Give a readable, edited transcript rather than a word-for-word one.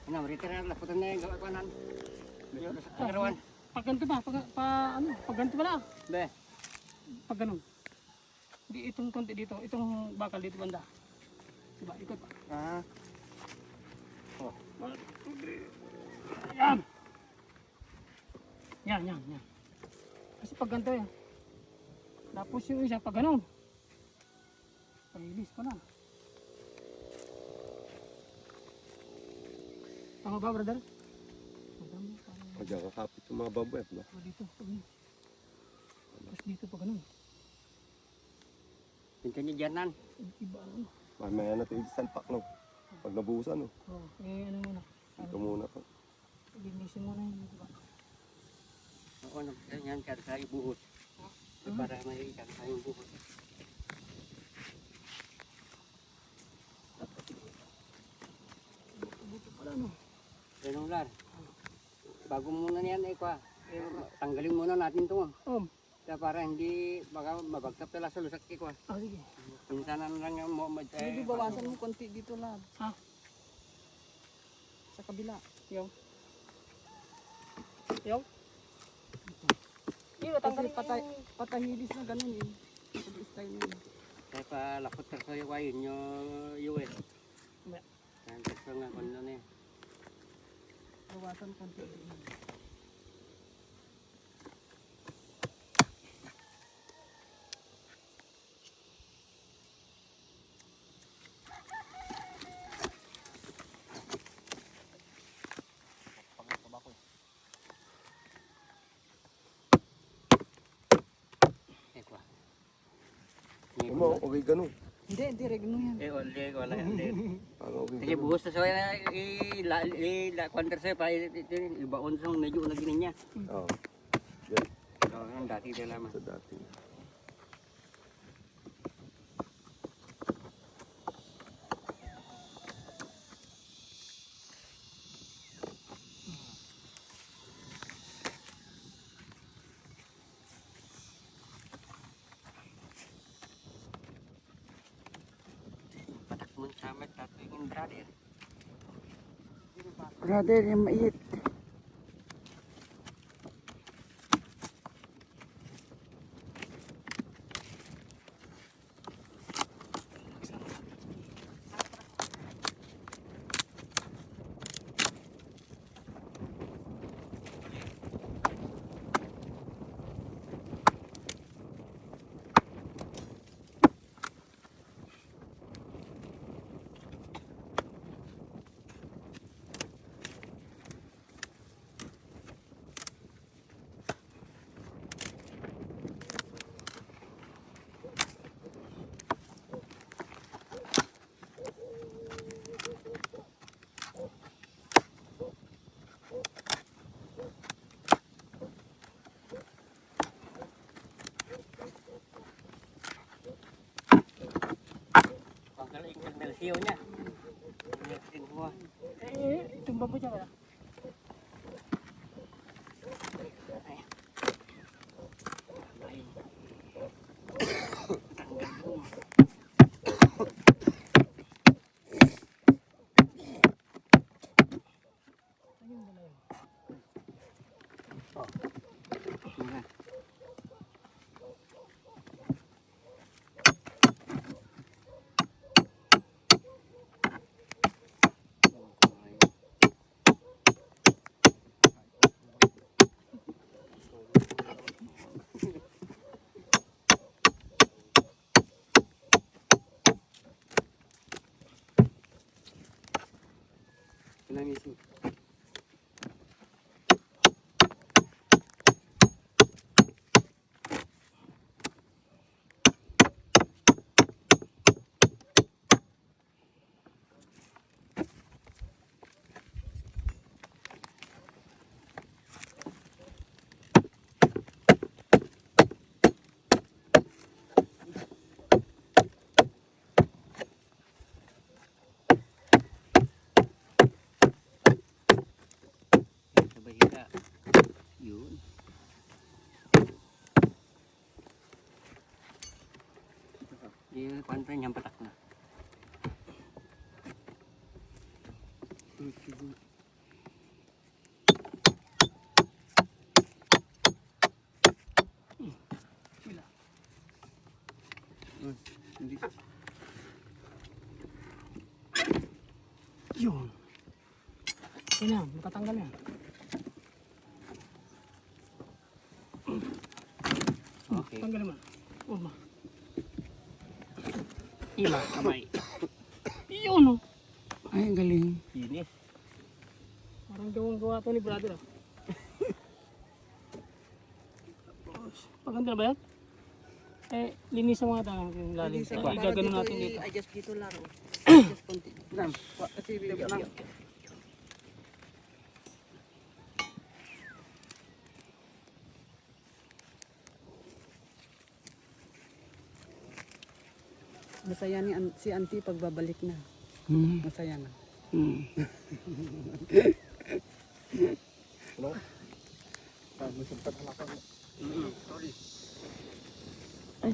Ano, retire na laputan na yung gawa ko nan. Bigyan na sa kagarawan. Pag ganito ba? Pag ganito ba na? Be. Pag ganun. Di itong konti dito, itong bakal dito banda. Diba, ikot pa. Ah. Oh. Yan. Yan. Kasi pag ganito yan. Tapos yung isa, pag ganun. Pag-release ko na. Tama ba, brother? Madami, parang... O diyan kakapit yung mga baboy. No? Dito, pag ganun. Tapos dito, pag ganun. Pinta niya dyan nan. Iba, ano. Mamaya na ito i-salpak, no? Pag nabuhusan, no? Oo, ano muna. Dito muna po. Linisin muna yun. Diba? Ako na yan kaya sa ibuhos. Para may kaya sa ibuhos. Dito pala, no? Ganun lang. Bago muna niyan ay kwa. Tanggalin muna natin ito. Kaya para hindi baka mabagsak pala sa lusak ko. Sige. Minsan na lang yung mo Hindi bawasan mo konti dito lang. Ha? Sa kabila. Yung. Yung? Yung, Kasi tanggalin patahilis na ganun eh. Sabi style mo. kaya pa lakot sa kayo kayo nyo US. Ba. Kaya gusto nga kung ano eh. Bawasan konti. Eh kwa. Ano, okay ganun. Hindi regno yan. Eh only wala yan. Parang okay Sige ganun. buhos sa soya kwanter sa pa ibaon sa medyo na ginin niya. Oo, Oh, ang dati din lamang. sa dati. Patak mo sa met tato yung brother. Brother, yung mait. Pagkala yung nalsiyo niya. Tinuha. itong babo siya ba? Nangisi. Di kuan pa niyang patak na. Yan na, matatanggal na. Okay. Tanggal naman. Ma. Ima, kamay. Iyon oh. Ay, galing. Linis. Parang gawang-gawa to ni brother ah. Paganda na ba yan? Eh, linis ang mga tanong yung lalim. Igagano natin dito. I-adjust dito lang. Adjust konti. Kasi bigyan. Masaya ni si auntie pagbabalik na. Masaya na. Ano? May sumpat na ako. Sorry. Ay,